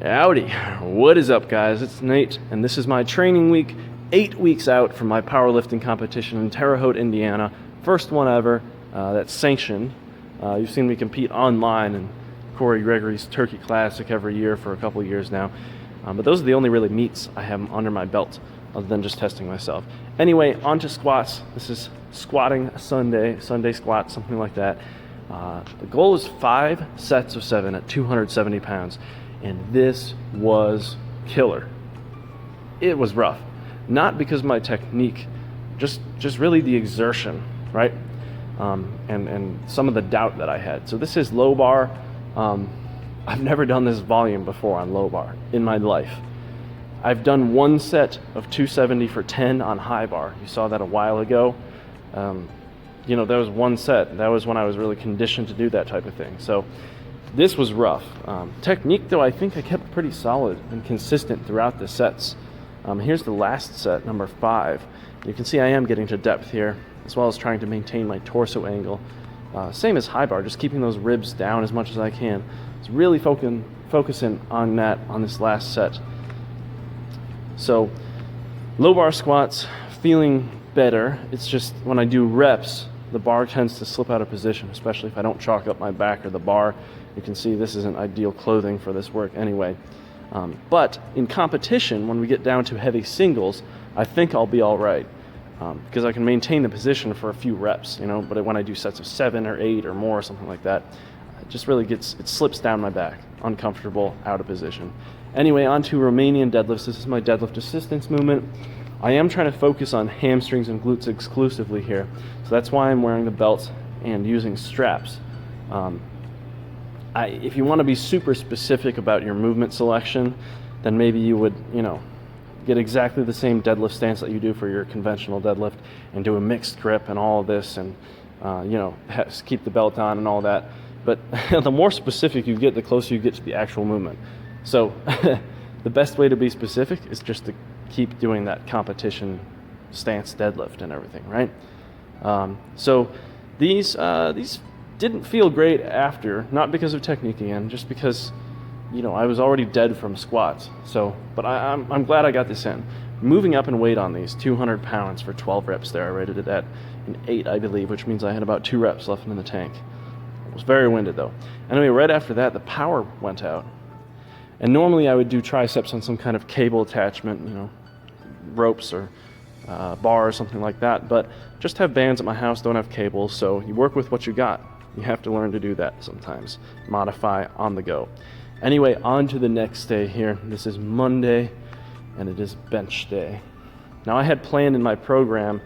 Howdy, what is up guys? It's Nate, and this is my training week, 8 weeks out from my powerlifting competition in Terre Haute, Indiana. First one ever that's sanctioned. You've seen me compete online in Corey Gregory's Turkey Classic every year for a couple years now. But those are the only really meets I have under my belt, other than just testing myself. Anyway, on to squats. This is squatting Sunday squat, something like that. The goal is 5 sets of 7 at 270 pounds. And this was killer. It was rough. Not because of my technique, just really the exertion, right? And some of the doubt that I had. So this is low bar. I've never done this volume before on low bar in my life. I've done one set of 270 for 10 on high bar. You saw that a while ago. You know, that was one set. That was when I was really conditioned to do that type of thing. So this was rough. Technique, though, I think I kept pretty solid and consistent throughout the sets. Here's the last set, number 5. You can see I am getting to depth here, as well as trying to maintain my torso angle. Same as high bar, just keeping those ribs down as much as I can. It's really focusing on that on this last set. So, low bar squats, feeling better. It's just when I do reps, the bar tends to slip out of position, especially if I don't chalk up my back or the bar. You can see this isn't ideal clothing for this work anyway. But in competition, when we get down to heavy singles, I think I'll be all right because I can maintain the position for a few reps, you know. But when I do sets of 7 or 8 or more, or something like that, it just really it slips down my back, uncomfortable, out of position. Anyway, on to Romanian deadlifts. This is my deadlift assistance movement. I am trying to focus on hamstrings and glutes exclusively here, so that's why I'm wearing the belt and using straps. If you want to be super specific about your movement selection, then maybe you would, you know, get exactly the same deadlift stance that you do for your conventional deadlift and do a mixed grip and all of this and, you know, keep the belt on and all that. But the more specific you get, the closer you get to the actual movement. So the best way to be specific is just to keep doing that competition stance deadlift and everything, right? So these didn't feel great after, not because of technique again, just because, you know, I was already dead from squats. So, but I'm glad I got this in. Moving up in weight on these, 200 pounds for 12 reps there. I rated it at an 8, I believe, which means I had about 2 reps left in the tank. I was very winded though. Anyway, right after that, the power went out. And normally I would do triceps on some kind of cable attachment, you know, ropes or bars, something like that. But just have bands at my house, don't have cables, so you work with what you got. You have to learn to do that sometimes. Modify on the go. Anyway, on to the next day here. This is Monday, and it is bench day. Now, I had planned in my program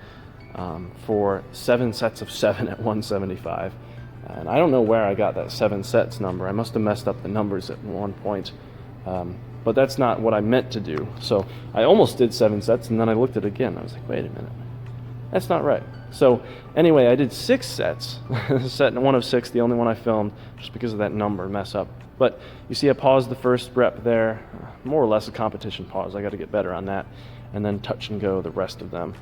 for 7 sets of 7 at 175. And I don't know where I got that 7 sets number. I must have messed up the numbers at one point. But that's not what I meant to do. So I almost did 7 sets, and then I looked at it again. I was like, wait a minute. That's not right. So anyway, I did 6 sets. Set 1 of 6, the only one I filmed, just because of that number mess up. But you see I paused the first rep there. More or less a competition pause. I got to get better on that. And then touch and go the rest of them.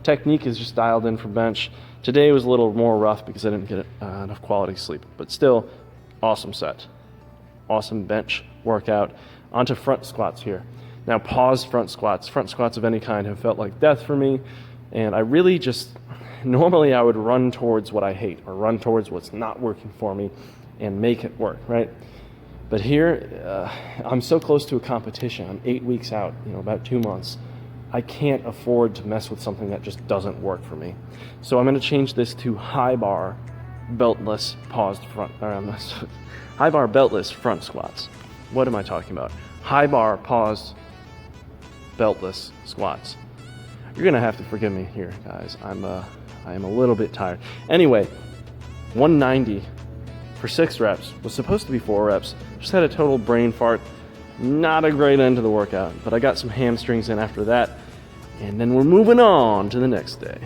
Technique is just dialed in for bench. Today was a little more rough because I didn't get enough quality sleep. But still, awesome set. Awesome bench workout. Onto front squats here. Now, paused front squats. Front squats of any kind have felt like death for me. And I really just, normally I would run towards what I hate or run towards what's not working for me and make it work, right? But here, I'm so close to a competition. I'm 8 weeks out, you know, about 2 months. I can't afford to mess with something that just doesn't work for me. So I'm going to change this to high bar beltless paused front, high bar beltless front squats. What am I talking about? High bar paused beltless squats. You're gonna have to forgive me here, guys. I am a little bit tired. Anyway, 190 for 6 reps. Was supposed to be 4 reps. Just had a total brain fart. Not a great end to the workout, but I got some hamstrings in after that. And then we're moving on to the next day.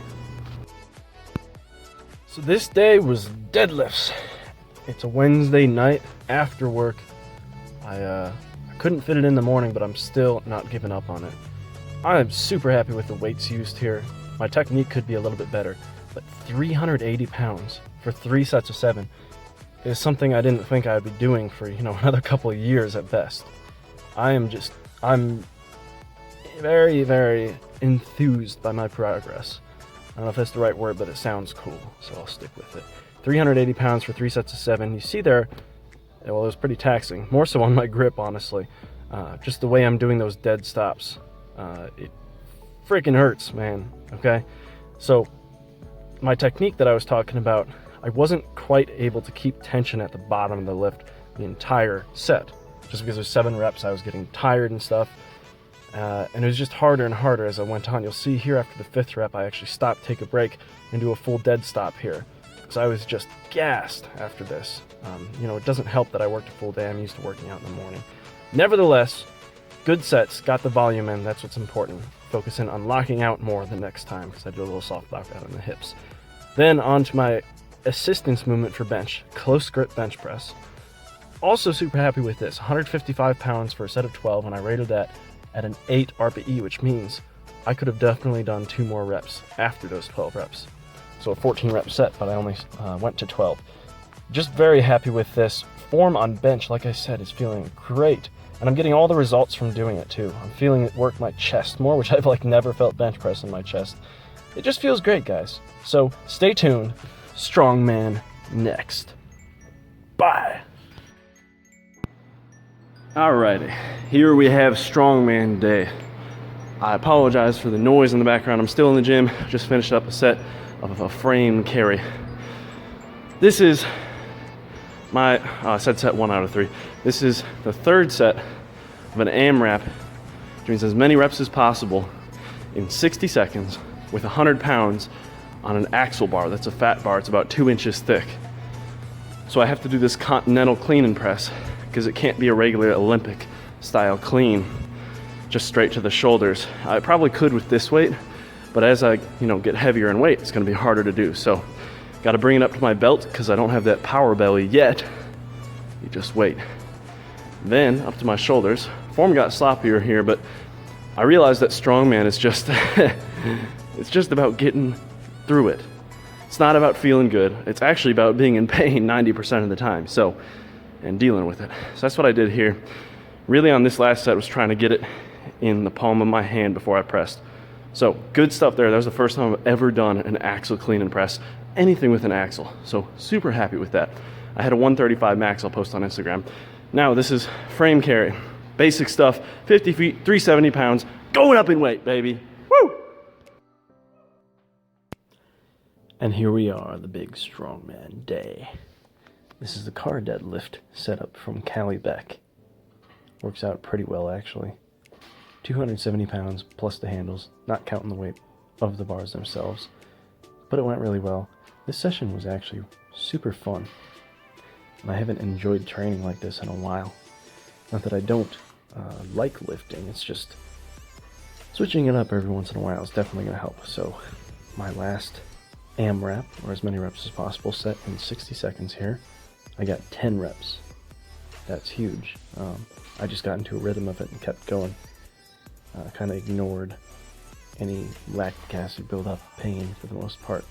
So this day was deadlifts. It's a Wednesday night after work. I couldn't fit it in the morning, but I'm still not giving up on it. I'm super happy with the weights used here. My technique could be a little bit better, but 380 pounds for 3 sets of 7 is something I didn't think I'd be doing for, you know, another couple of years at best. I'm very, very enthused by my progress. I don't know if that's the right word, but it sounds cool, so I'll stick with it. 380 pounds for 3 sets of 7. You see there, well, it was pretty taxing. More so on my grip, honestly. Just the way I'm doing those dead stops. It freaking hurts, man, okay? So, my technique that I was talking about, I wasn't quite able to keep tension at the bottom of the lift the entire set. Just because there's 7 reps, I was getting tired and stuff. And it was just harder and harder as I went on. You'll see here after the 5th rep, I actually stopped, take a break, and do a full dead stop here. Because I was just gassed after this. You know, it doesn't help that I worked a full day. I'm used to working out in the morning. Nevertheless, good sets, got the volume in. That's what's important. Focus in on locking out more the next time, because I did a little soft lock out on the hips. Then on to my assistance movement for bench, close grip bench press. Also super happy with this, 155 pounds for a set of 12, and I rated that at an 8 RPE, which means I could have definitely done 2 more reps after those 12 reps. So a 14 rep set, but I only went to 12. Just very happy with this. Form on bench, like I said, is feeling great. And I'm getting all the results from doing it too. I'm feeling it work my chest more, which I've never felt bench press in my chest. It just feels great, guys. So stay tuned. Strongman next. Bye. Alrighty, here we have Strongman Day. I apologize for the noise in the background. I'm still in the gym. Just finished up a set of a frame carry. This is my, I said set 1 out of 3. This is the 3rd set of an AMRAP, which means as many reps as possible in 60 seconds with 100 pounds on an axle bar. That's a fat bar. It's about 2 inches thick. So I have to do this continental clean and press because it can't be a regular Olympic style clean, just straight to the shoulders. I probably could with this weight, but as I get heavier in weight, it's going to be harder to do. So got to bring it up to my belt because I don't have that power belly yet. You just wait. Then up to my shoulders. Form got sloppier here, but I realized that Strongman is just it's just about getting through it. It's not about feeling good. It's actually about being in pain 90% of the time. So, and dealing with it. So that's what I did here. Really on this last set was trying to get it in the palm of my hand before I pressed. So good stuff there. That was the first time I've ever done an axle clean and press, anything with an axle. So super happy with that. I had a 135 max I'll post on Instagram. Now this is frame carry. Basic stuff, 50 feet, 370 pounds, going up in weight, baby. Woo! And here we are, the big Strongman Day. This is the car deadlift setup from Callie Beck. Works out pretty well, actually. 270 pounds plus the handles, not counting the weight of the bars themselves. But it went really well. This session was actually super fun. And I haven't enjoyed training like this in a while. Not that I don't like lifting, it's just switching it up every once in a while is definitely going to help. So my last AMRAP, or as many reps as possible, set in 60 seconds here. I got 10 reps. That's huge. I just got into a rhythm of it and kept going. Kind of ignored any lactic acid buildup pain for the most part.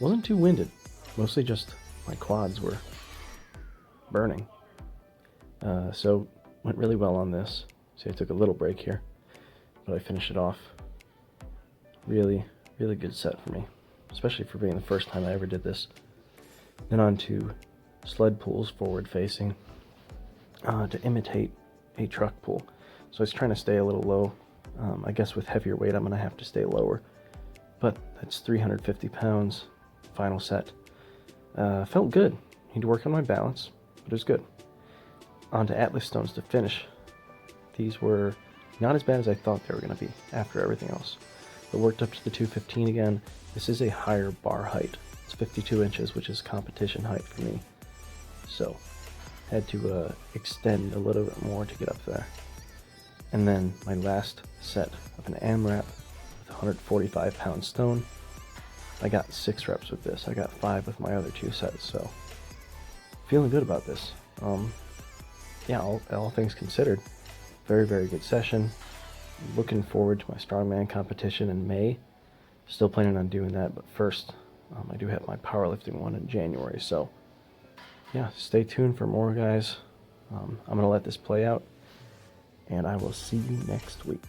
Wasn't too winded. Mostly just my quads were burning. So went really well on this. See, I took a little break here, but I finished it off. Really, really good set for me, especially for being the first time I ever did this. Then on to sled pulls forward facing to imitate a truck pull. So I was trying to stay a little low. I guess with heavier weight I'm going to have to stay lower. But that's 350 pounds, final set. Felt good. Need to work on my balance, but it was good. On to Atlas stones to finish. These were not as bad as I thought they were going to be after everything else. But worked up to the 215 again. This is a higher bar height. It's 52 inches, which is competition height for me. So, had to extend a little bit more to get up there. And then my last set of an AMRAP with 145 pound stone. I got 6 reps with this. I got 5 with my other 2 sets, so feeling good about this. Yeah, all things considered, very, very good session. Looking forward to my Strongman competition in May. Still planning on doing that, but first, I do have my powerlifting one in January, so yeah, stay tuned for more, guys. I'm going to let this play out, and I will see you next week.